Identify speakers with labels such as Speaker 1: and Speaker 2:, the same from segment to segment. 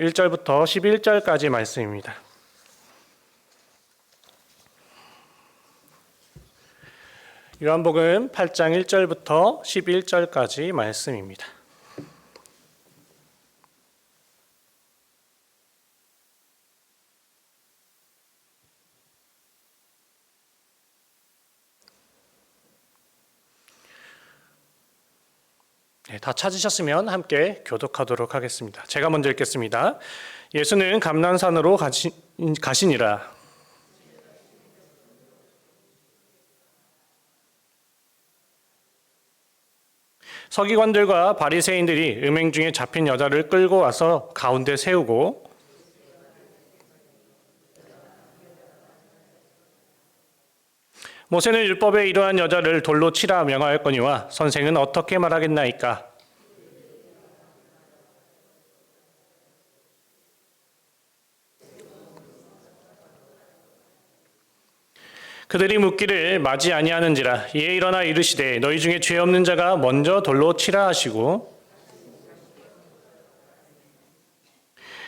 Speaker 1: 1절부터 11절까지 말씀입니다. 요한복음 8장 1절부터 11절까지 말씀입니다. 다 찾으셨으면 함께 교독하도록 하겠습니다. 제가 먼저 읽겠습니다. 예수는 감난산으로 가시니라. 서기관들과 바리새인들이 음행 중에 잡힌 여자를 끌고 와서 가운데 세우고 모세는 율법에 이러한 여자를 돌로 치라 명하였거니와 선생은 어떻게 말하겠나이까? 그들이 묻기를 맞지 아니하는지라. 이에 일어나 이르시되 너희 중에 죄 없는 자가 먼저 돌로 치라 하시고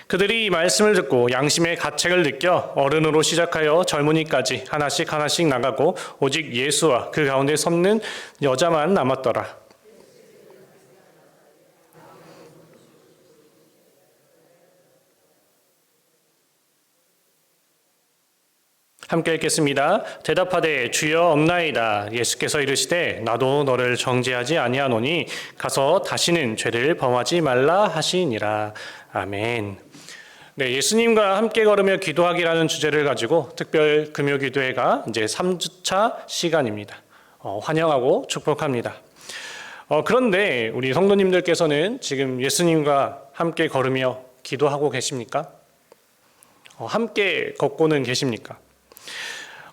Speaker 1: 그들이 이 말씀을 듣고 양심의 가책을 느껴 어른으로 시작하여 젊은이까지 하나씩 나가고 오직 예수와 그 가운데 섰는 여자만 남았더라. 함께 읽겠습니다. 대답하되 주여 없나이다. 예수께서 이르시되 나도 너를 정죄하지 아니하노니 가서 다시는 죄를 범하지 말라 하시니라. 아멘. 네, 예수님과 함께 걸으며 기도하기라는 주제를 가지고 특별 금요 기도회가 이제 3주차 시간입니다. 환영하고 축복합니다. 그런데 우리 성도님들께서는 지금 예수님과 함께 걸으며 기도하고 계십니까? 함께 걷고는 계십니까?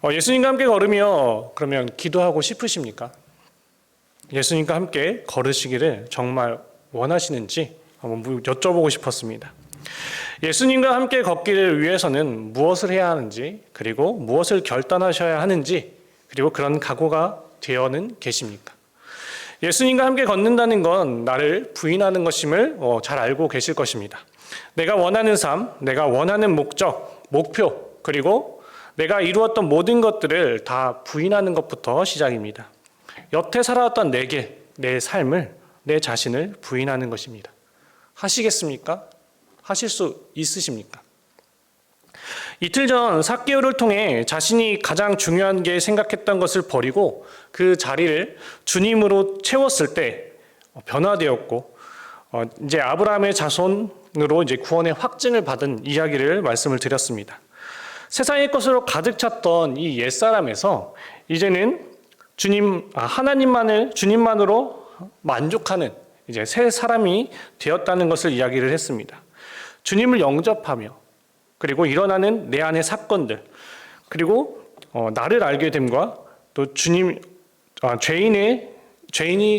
Speaker 1: 예수님과 함께 걸으며 그러면 기도하고 싶으십니까? 예수님과 함께 걸으시기를 정말 원하시는지 한번 여쭤보고 싶었습니다. 예수님과 함께 걷기를 위해서는 무엇을 해야 하는지, 그리고 무엇을 결단하셔야 하는지, 그리고 그런 각오가 되어는 계십니까? 예수님과 함께 걷는다는 건 나를 부인하는 것임을 잘 알고 계실 것입니다. 내가 원하는 삶, 내가 원하는 목적, 목표, 그리고 내가 이루었던 모든 것들을 다 부인하는 것부터 시작입니다. 여태 살아왔던 내게, 내 삶을, 내 자신을 부인하는 것입니다. 하시겠습니까? 하실 수 있으십니까? 이틀 전 삭개오를 통해 자신이 가장 중요한 게 생각했던 것을 버리고 그 자리를 주님으로 채웠을 때 변화되었고 이제 아브라함의 자손으로 이제 구원의 확증을 받은 이야기를 말씀을 드렸습니다. 세상의 것으로 가득 찼던 이 옛사람에서 이제는 주님만으로 만족하는 이제 새 사람이 되었다는 것을 이야기를 했습니다. 주님을 영접하며 그리고 일어나는 내 안의 사건들 그리고 나를 알게 됨과 또 죄인이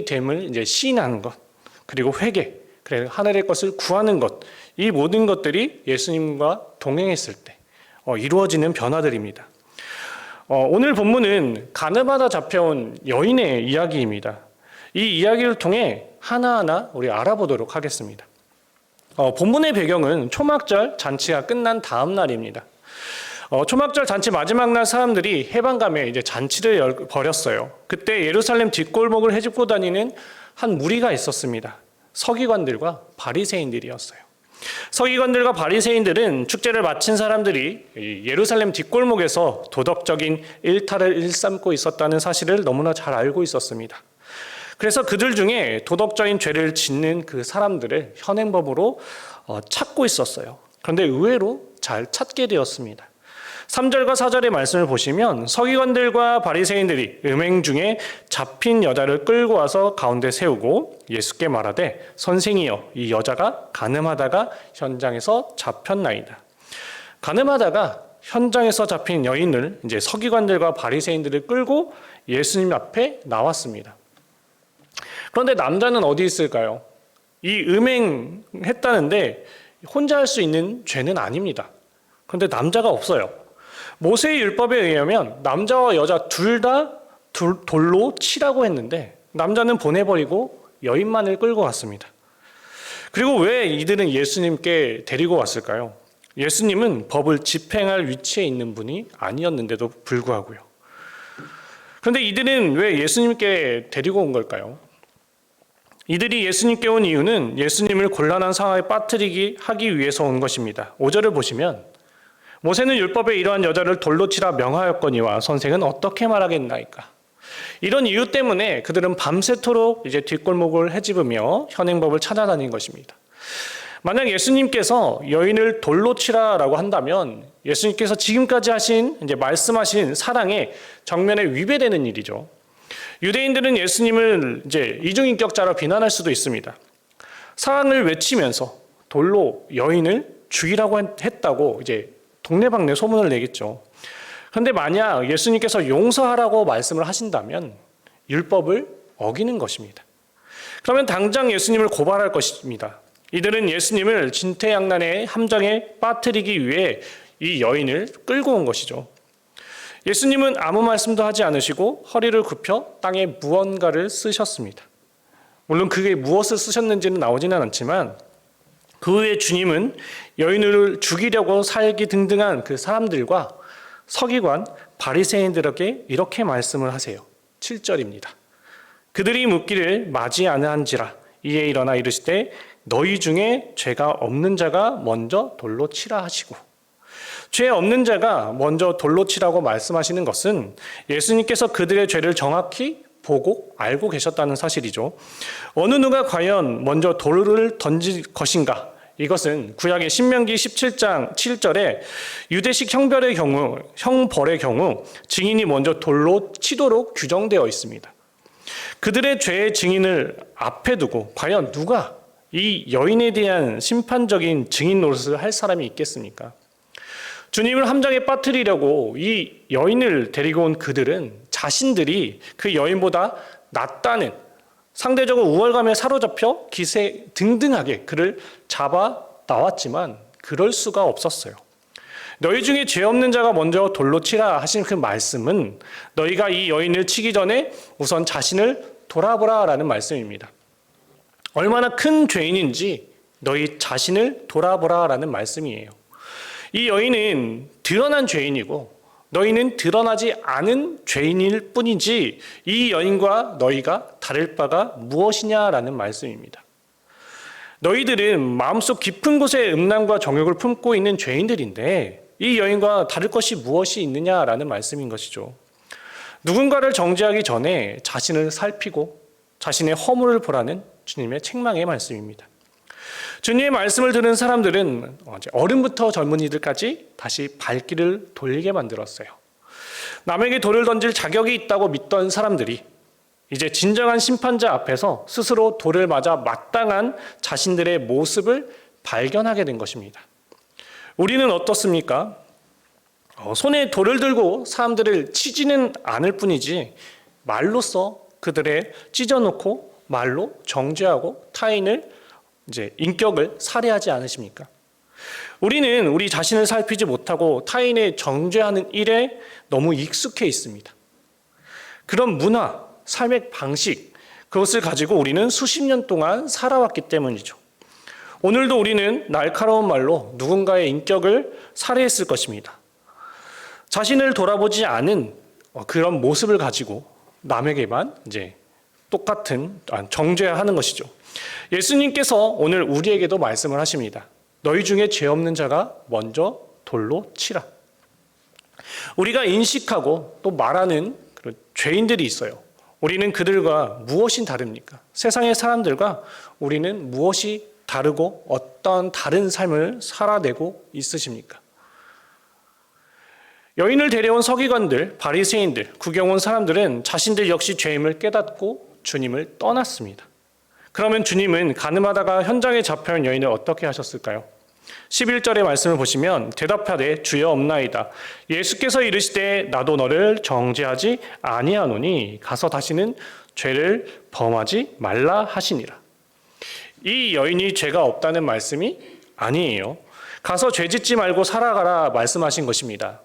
Speaker 1: 됨을 이제 시인하는 것 그리고 회개 그리고 하늘의 것을 구하는 것 이 모든 것들이 예수님과 동행했을 때 이루어지는 변화들입니다. 오늘 본문은 가늠하다 잡혀온 여인의 이야기입니다. 이 이야기를 통해 하나하나 우리 알아보도록 하겠습니다. 본문의 배경은 초막절 잔치가 끝난 다음 날입니다. 초막절 잔치 마지막 날 사람들이 해방감에 이제 잔치를 벌였어요. 그때 예루살렘 뒷골목을 헤집고 다니는 한 무리가 있었습니다. 서기관들과 바리새인들이었어요. 서기관들과 바리새인들은 축제를 마친 사람들이 예루살렘 뒷골목에서 도덕적인 일탈을 일삼고 있었다는 사실을 너무나 잘 알고 있었습니다. 그래서 그들 중에 도덕적인 죄를 짓는 그 사람들을 현행범으로 찾고 있었어요. 그런데 의외로 잘 찾게 되었습니다. 3절과 4절의 말씀을 보시면 서기관들과 바리새인들이 음행 중에 잡힌 여자를 끌고 와서 가운데 세우고 예수께 말하되 선생이여 이 여자가 간음하다가 현장에서 잡혔나이다. 간음하다가 현장에서 잡힌 여인을 이제 서기관들과 바리새인들을 끌고 예수님 앞에 나왔습니다. 그런데 남자는 어디 있을까요? 이 음행했다는데 혼자 할 수 있는 죄는 아닙니다. 그런데 남자가 없어요. 모세의 율법에 의하면 남자와 여자 둘 다 돌로 치라고 했는데 남자는 보내버리고 여인만을 끌고 갔습니다. 그리고 왜 이들은 예수님께 데리고 왔을까요? 예수님은 법을 집행할 위치에 있는 분이 아니었는데도 불구하고요. 그런데 이들은 왜 예수님께 데리고 온 걸까요? 이들이 예수님께 온 이유는 예수님을 곤란한 상황에 빠뜨리기 하기 위해서 온 것입니다. 5절을 보시면 모세는 율법에 이러한 여자를 돌로 치라 명하였거니와 선생은 어떻게 말하겠나이까. 이런 이유 때문에 그들은 밤새도록 이제 뒷골목을 헤집으며 현행법을 찾아다닌 것입니다. 만약 예수님께서 여인을 돌로 치라라고 한다면 예수님께서 지금까지 하신 이제 말씀하신 사랑에 정면에 위배되는 일이죠. 유대인들은 예수님을 이제 이중인격자로 비난할 수도 있습니다. 사랑을 외치면서 돌로 여인을 죽이라고 했다고 이제 동네방네 소문을 내겠죠. 그런데 만약 예수님께서 용서하라고 말씀을 하신다면 율법을 어기는 것입니다. 그러면 당장 예수님을 고발할 것입니다. 이들은 예수님을 진퇴양난의 함정에 빠뜨리기 위해 이 여인을 끌고 온 것이죠. 예수님은 아무 말씀도 하지 않으시고 허리를 굽혀 땅에 무언가를 쓰셨습니다. 물론 그게 무엇을 쓰셨는지는 나오지는 않지만 그 후에 주님은 여인을 죽이려고 살기 등등한 그 사람들과 서기관, 바리새인들에게 이렇게 말씀을 하세요. 7절입니다. 그들이 묻기를 맞이 아니한지라 이에 일어나 이르시되 너희 중에 죄가 없는 자가 먼저 돌로 치라 하시고, 죄 없는 자가 먼저 돌로 치라고 말씀하시는 것은 예수님께서 그들의 죄를 정확히 보고 알고 계셨다는 사실이죠. 어느 누가 과연 먼저 돌을 던질 것인가? 이것은 구약의 신명기 17장 7절에 유대식 형벌의 경우 증인이 먼저 돌로 치도록 규정되어 있습니다. 그들의 죄의 증인을 앞에 두고 과연 누가 이 여인에 대한 심판적인 증인 노릇을 할 사람이 있겠습니까? 주님을 함정에 빠뜨리려고 이 여인을 데리고 온 그들은 자신들이 그 여인보다 낫다는 상대적으로 우월감에 사로잡혀 기세 등등하게 그를 잡아 나왔지만 그럴 수가 없었어요. 너희 중에 죄 없는 자가 먼저 돌로 치라 하신 그 말씀은 너희가 이 여인을 치기 전에 우선 자신을 돌아보라 라는 말씀입니다. 얼마나 큰 죄인인지 너희 자신을 돌아보라 라는 말씀이에요. 이 여인은 드러난 죄인이고 너희는 드러나지 않은 죄인일 뿐이지 이 여인과 너희가 다를 바가 무엇이냐라는 말씀입니다. 너희들은 마음속 깊은 곳에 음란과 정욕을 품고 있는 죄인들인데 이 여인과 다를 것이 무엇이 있느냐라는 말씀인 것이죠. 누군가를 정죄하기 전에 자신을 살피고 자신의 허물을 보라는 주님의 책망의 말씀입니다. 주님의 말씀을 들은 사람들은 어른부터 젊은이들까지 다시 발길을 돌리게 만들었어요. 남에게 돌을 던질 자격이 있다고 믿던 사람들이 이제 진정한 심판자 앞에서 스스로 돌을 맞아 마땅한 자신들의 모습을 발견하게 된 것입니다. 우리는 어떻습니까? 손에 돌을 들고 사람들을 치지는 않을 뿐이지 말로써 그들의 찢어놓고 말로 정죄하고 타인을 이제 인격을 살해하지 않으십니까? 우리는 우리 자신을 살피지 못하고 타인의 정죄하는 일에 너무 익숙해 있습니다. 그런 문화, 삶의 방식, 그것을 가지고 우리는 수십 년 동안 살아왔기 때문이죠. 오늘도 우리는 날카로운 말로 누군가의 인격을 살해했을 것입니다. 자신을 돌아보지 않은 그런 모습을 가지고 남에게만 이제 똑같은 정죄하는 것이죠. 예수님께서 오늘 우리에게도 말씀을 하십니다. 너희 중에 죄 없는 자가 먼저 돌로 치라. 우리가 인식하고 또 말하는 그런 죄인들이 있어요. 우리는 그들과 무엇이 다릅니까? 세상의 사람들과 우리는 무엇이 다르고 어떤 다른 삶을 살아내고 있으십니까? 여인을 데려온 서기관들, 바리새인들, 구경 온 사람들은 자신들 역시 죄임을 깨닫고 주님을 떠났습니다. 그러면 주님은 가늠하다가 현장에 잡혀온 여인을 어떻게 하셨을까요? 11절의 말씀을 보시면 대답하되 주여 없나이다. 예수께서 이르시되 나도 너를 정죄하지 아니하노니 가서 다시는 죄를 범하지 말라 하시니라. 이 여인이 죄가 없다는 말씀이 아니에요. 가서 죄 짓지 말고 살아가라 말씀하신 것입니다.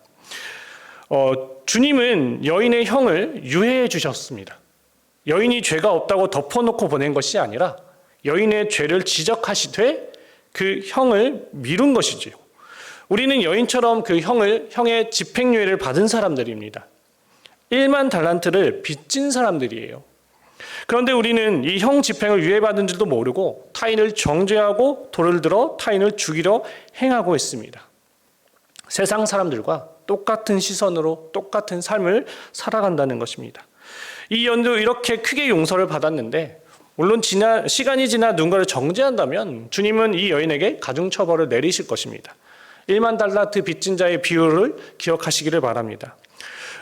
Speaker 1: 주님은 여인의 형을 유해해 주셨습니다. 여인이 죄가 없다고 덮어놓고 보낸 것이 아니라 여인의 죄를 지적하시되 그 형을 미룬 것이지요. 우리는 여인처럼 그 형의 집행유예를 받은 사람들입니다. 1만 달란트를 빚진 사람들이에요. 그런데 우리는 이 형 집행을 유예받은 줄도 모르고 타인을 정죄하고 돌을 들어 타인을 죽이려 행하고 있습니다. 세상 사람들과 똑같은 시선으로 똑같은 삶을 살아간다는 것입니다. 이 여인도 이렇게 크게 용서를 받았는데 물론 시간이 지나 누군가를 정죄한다면 주님은 이 여인에게 가중처벌을 내리실 것입니다. 1만 달란트 빚진 자의 비율을 기억하시기를 바랍니다.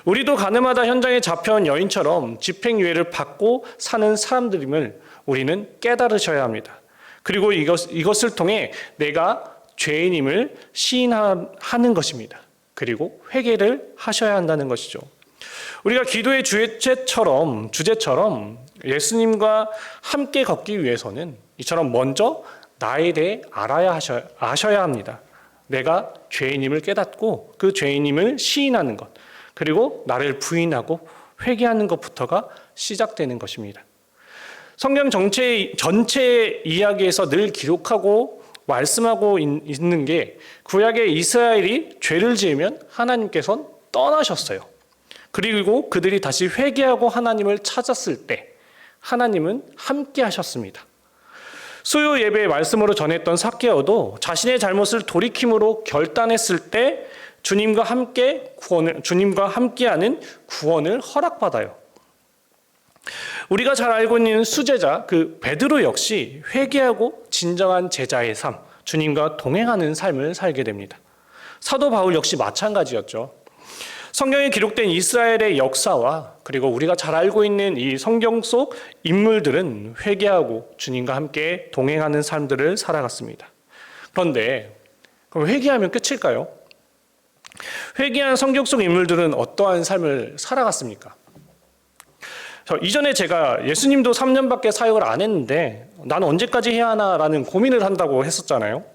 Speaker 1: 우리도 가늠하다 현장에 잡혀온 여인처럼 집행유예를 받고 사는 사람들임을 우리는 깨달으셔야 합니다. 그리고 이것을 통해 내가 죄인임을 시인하는 것입니다. 그리고 회개를 하셔야 한다는 것이죠. 우리가 기도의 주제처럼 예수님과 함께 걷기 위해서는 이처럼 먼저 나에 대해 아셔야 합니다. 내가 죄인임을 깨닫고 그 죄인임을 시인하는 것, 그리고 나를 부인하고 회개하는 것부터가 시작되는 것입니다. 성경 전체 이야기에서 늘 기록하고 말씀하고 있는 게 구약의 이스라엘이 죄를 지으면 하나님께서는 떠나셨어요. 그리고 그들이 다시 회개하고 하나님을 찾았을 때 하나님은 함께 하셨습니다. 수요 예배의 말씀으로 전했던 삭개오도 자신의 잘못을 돌이킴으로 결단했을 때 주님과 함께하는 구원을 허락받아요. 우리가 잘 알고 있는 수제자 그 베드로 역시 회개하고 진정한 제자의 삶, 주님과 동행하는 삶을 살게 됩니다. 사도 바울 역시 마찬가지였죠. 성경에 기록된 이스라엘의 역사와 그리고 우리가 잘 알고 있는 이 성경 속 인물들은 회개하고 주님과 함께 동행하는 삶들을 살아갔습니다. 그런데 그럼 회개하면 끝일까요? 회개한 성경 속 인물들은 어떠한 삶을 살아갔습니까? 이전에 제가 예수님도 3년밖에 사역을 안 했는데 나는 언제까지 해야 하나라는 고민을 한다고 했었잖아요.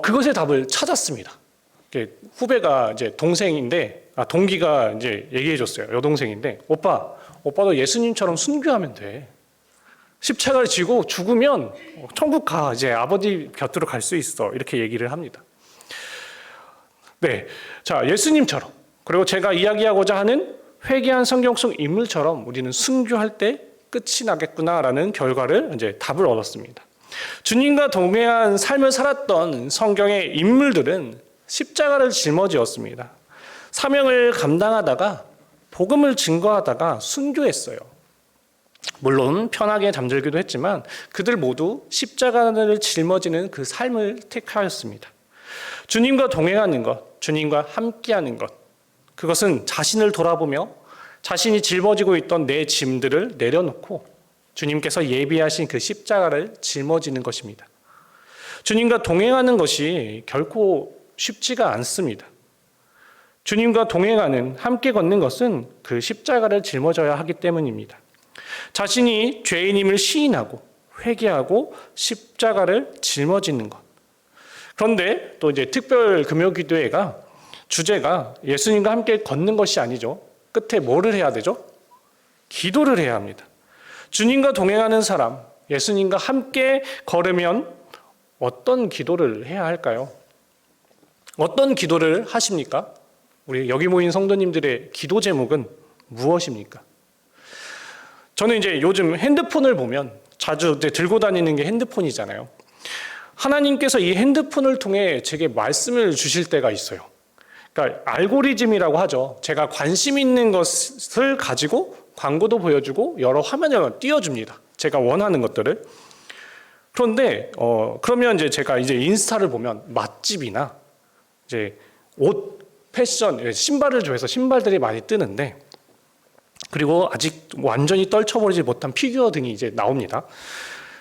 Speaker 1: 그것의 답을 찾았습니다. 후배가 이제 동기가 이제 얘기해줬어요. 여동생인데 오빠도 예수님처럼 순교하면 돼. 십자가를 지고 죽으면 천국 가. 이제 아버지 곁으로 갈 수 있어. 이렇게 얘기를 합니다. 네, 자 예수님처럼 그리고 제가 이야기하고자 하는 회개한 성경 속 인물처럼 우리는 순교할 때 끝이 나겠구나라는 결과를 이제 답을 얻었습니다. 주님과 동행한 삶을 살았던 성경의 인물들은 십자가를 짊어지었습니다. 사명을 감당하다가 복음을 증거하다가 순교했어요. 물론 편하게 잠들기도 했지만 그들 모두 십자가를 짊어지는 그 삶을 택하였습니다. 주님과 동행하는 것, 주님과 함께하는 것, 그것은 자신을 돌아보며 자신이 짊어지고 있던 내 짐들을 내려놓고 주님께서 예비하신 그 십자가를 짊어지는 것입니다. 주님과 동행하는 것이 결코 쉽지가 않습니다. 주님과 동행하는, 함께 걷는 것은 그 십자가를 짊어져야 하기 때문입니다. 자신이 죄인임을 시인하고 회개하고 십자가를 짊어지는 것. 그런데 또 이제 특별 금요 기도회가 주제가 예수님과 함께 걷는 것이 아니죠. 끝에 뭐를 해야 되죠? 기도를 해야 합니다. 주님과 동행하는 사람, 예수님과 함께 걸으면 어떤 기도를 해야 할까요? 어떤 기도를 하십니까? 우리 여기 모인 성도님들의 기도 제목은 무엇입니까? 저는 이제 요즘 핸드폰을 보면 자주 이제 들고 다니는 게 핸드폰이잖아요. 하나님께서 이 핸드폰을 통해 제게 말씀을 주실 때가 있어요. 그러니까 알고리즘이라고 하죠. 제가 관심 있는 것을 가지고 광고도 보여주고 여러 화면을 띄워줍니다. 제가 원하는 것들을. 그런데 그러면 이제 제가 이제 인스타를 보면 맛집이나 이제 옷, 패션, 신발을 좋아해서 신발들이 많이 뜨는데, 그리고 아직 완전히 떨쳐버리지 못한 피규어 등이 이제 나옵니다.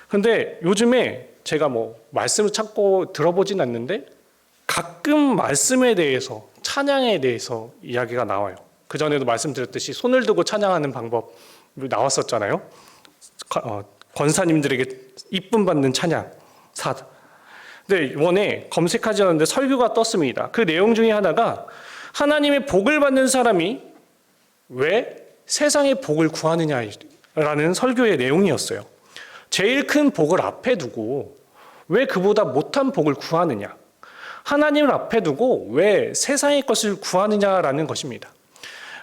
Speaker 1: 근데 요즘에 제가 말씀을 찾고 들어보진 않는데 가끔 말씀에 대해서, 찬양에 대해서 이야기가 나와요. 그전에도 말씀드렸듯이 손을 들고 찬양하는 방법이 나왔었잖아요. 권사님들에게 이쁨 받는 찬양. 근데 이번에 검색하지 않았는데 설교가 떴습니다. 그 내용 중에 하나가 하나님의 복을 받는 사람이 왜 세상의 복을 구하느냐라는 설교의 내용이었어요. 제일 큰 복을 앞에 두고 왜 그보다 못한 복을 구하느냐? 하나님을 앞에 두고 왜 세상의 것을 구하느냐라는 것입니다.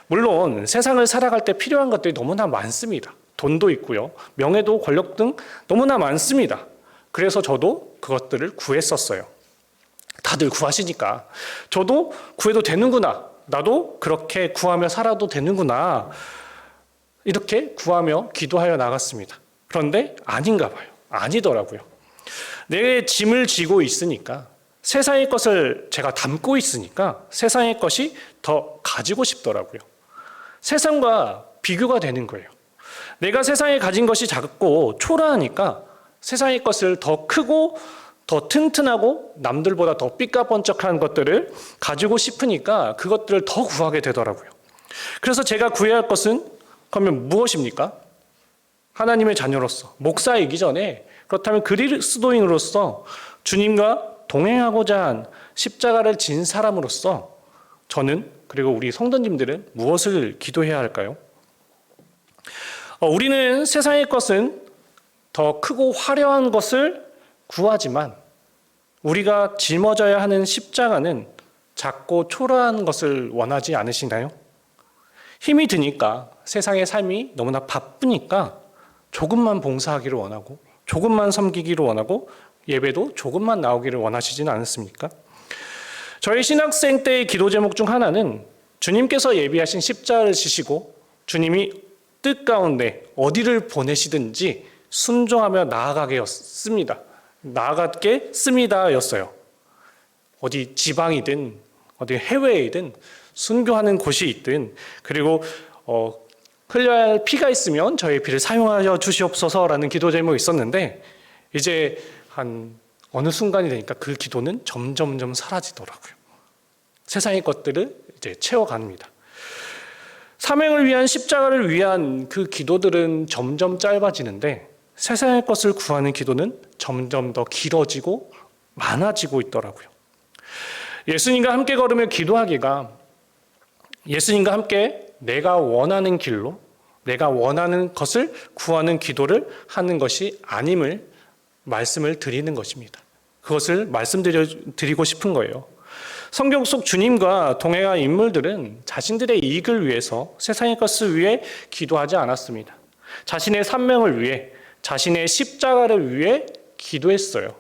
Speaker 1: 물론 세상을 살아갈 때 필요한 것들이 너무나 많습니다. 돈도 있고요. 명예도 권력 등 너무나 많습니다. 그래서 저도 그것들을 구했었어요. 다들 구하시니까 저도 구해도 되는구나. 나도 그렇게 구하며 살아도 되는구나. 이렇게 구하며 기도하여 나갔습니다. 그런데 아닌가 봐요. 아니더라고요. 내 짐을 지고 있으니까, 세상의 것을 제가 담고 있으니까 세상의 것이 더 가지고 싶더라고요. 세상과 비교가 되는 거예요. 내가 세상에 가진 것이 작고 초라하니까 세상의 것을 더 크고 더 튼튼하고 남들보다 더 삐까번쩍한 것들을 가지고 싶으니까 그것들을 더 구하게 되더라고요. 그래서 제가 구해야 할 것은 그러면 무엇입니까? 하나님의 자녀로서, 목사이기 전에 그렇다면 그리스도인으로서 주님과 동행하고자 한 십자가를 진 사람으로서 저는, 그리고 우리 성도님들은 무엇을 기도해야 할까요? 우리는 세상의 것은 더 크고 화려한 것을 구하지만 우리가 짊어져야 하는 십자가는 작고 초라한 것을 원하지 않으시나요? 힘이 드니까, 세상의 삶이 너무나 바쁘니까 조금만 봉사하기를 원하고 조금만 섬기기를 원하고 예배도 조금만 나오기를 원하시지는 않습니까? 저희 신학생 때의 기도 제목 중 하나는 주님께서 예비하신 십자가를 지시고 주님이 뜻 가운데 어디를 보내시든지 순종하며 나아가게 씁니다 였어요. 어디 지방이든 어디 해외이든 순교하는 곳이 있든, 그리고 흘려야 할 피가 있으면 저의 피를 사용하여 주시옵소서라는 기도 제목이 있었는데, 이제 한 어느 순간이 되니까 그 기도는 점점점 사라지더라고요. 세상의 것들을 이제 채워갑니다. 사명을 위한, 십자가를 위한 그 기도들은 점점 짧아지는데 세상의 것을 구하는 기도는 점점 더 길어지고 많아지고 있더라고요. 예수님과 함께 걸으며 기도하기가, 예수님과 함께 내가 원하는 길로 내가 원하는 것을 구하는 기도를 하는 것이 아님을 말씀을 드리는 것입니다. 그것을 말씀드리고 싶은 거예요. 성경 속 주님과 동행한 인물들은 자신들의 이익을 위해서, 세상의 것을 위해 기도하지 않았습니다. 자신의 산명을 위해, 자신의 십자가를 위해 기도했어요.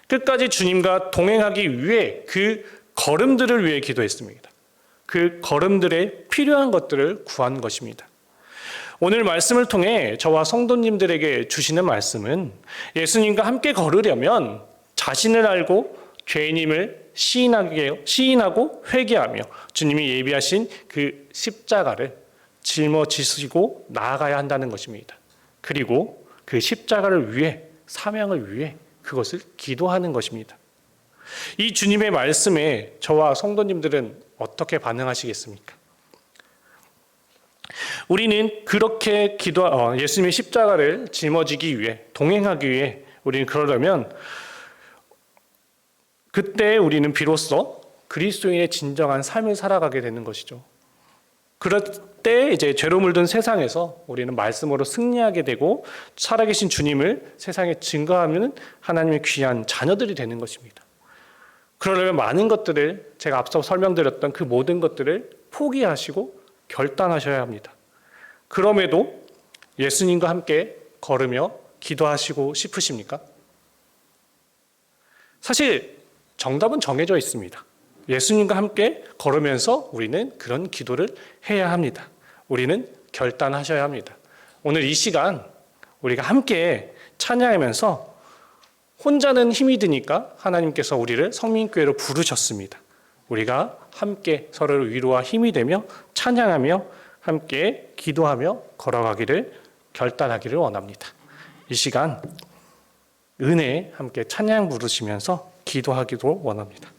Speaker 1: 끝까지 주님과 동행하기 위해 그 걸음들을 위해 기도했습니다. 그 걸음들에 필요한 것들을 구한 것입니다. 오늘 말씀을 통해 저와 성도님들에게 주시는 말씀은, 예수님과 함께 걸으려면 자신을 알고 죄인임을 시인하고 회개하며 주님이 예비하신 그 십자가를 짊어지시고 나아가야 한다는 것입니다. 그리고 그 십자가를 위해, 사명을 위해 그것을 기도하는 것입니다. 이 주님의 말씀에 저와 성도님들은 어떻게 반응하시겠습니까? 우리는 그렇게 예수님의 십자가를 짊어지기 위해, 동행하기 위해 우리는 그러려면, 그때 우리는 비로소 그리스도인의 진정한 삶을 살아가게 되는 것이죠. 그럴 때 이제 죄로 물든 세상에서 우리는 말씀으로 승리하게 되고 살아계신 주님을 세상에 증거하면 하나님의 귀한 자녀들이 되는 것입니다. 그러려면 많은 것들을, 제가 앞서 설명드렸던 그 모든 것들을 포기하시고 결단하셔야 합니다. 그럼에도 예수님과 함께 걸으며 기도하시고 싶으십니까? 사실 정답은 정해져 있습니다. 예수님과 함께 걸으면서 우리는 그런 기도를 해야 합니다. 우리는 결단하셔야 합니다. 오늘 이 시간 우리가 함께 찬양하면서, 혼자는 힘이 드니까 하나님께서 우리를 성민교회로 부르셨습니다. 우리가 함께 서로를 위로와 힘이 되며 찬양하며 함께 기도하며 걸어가기를 결단하기를 원합니다. 이 시간 은혜에 함께 찬양 부르시면서 기도하기도 원합니다.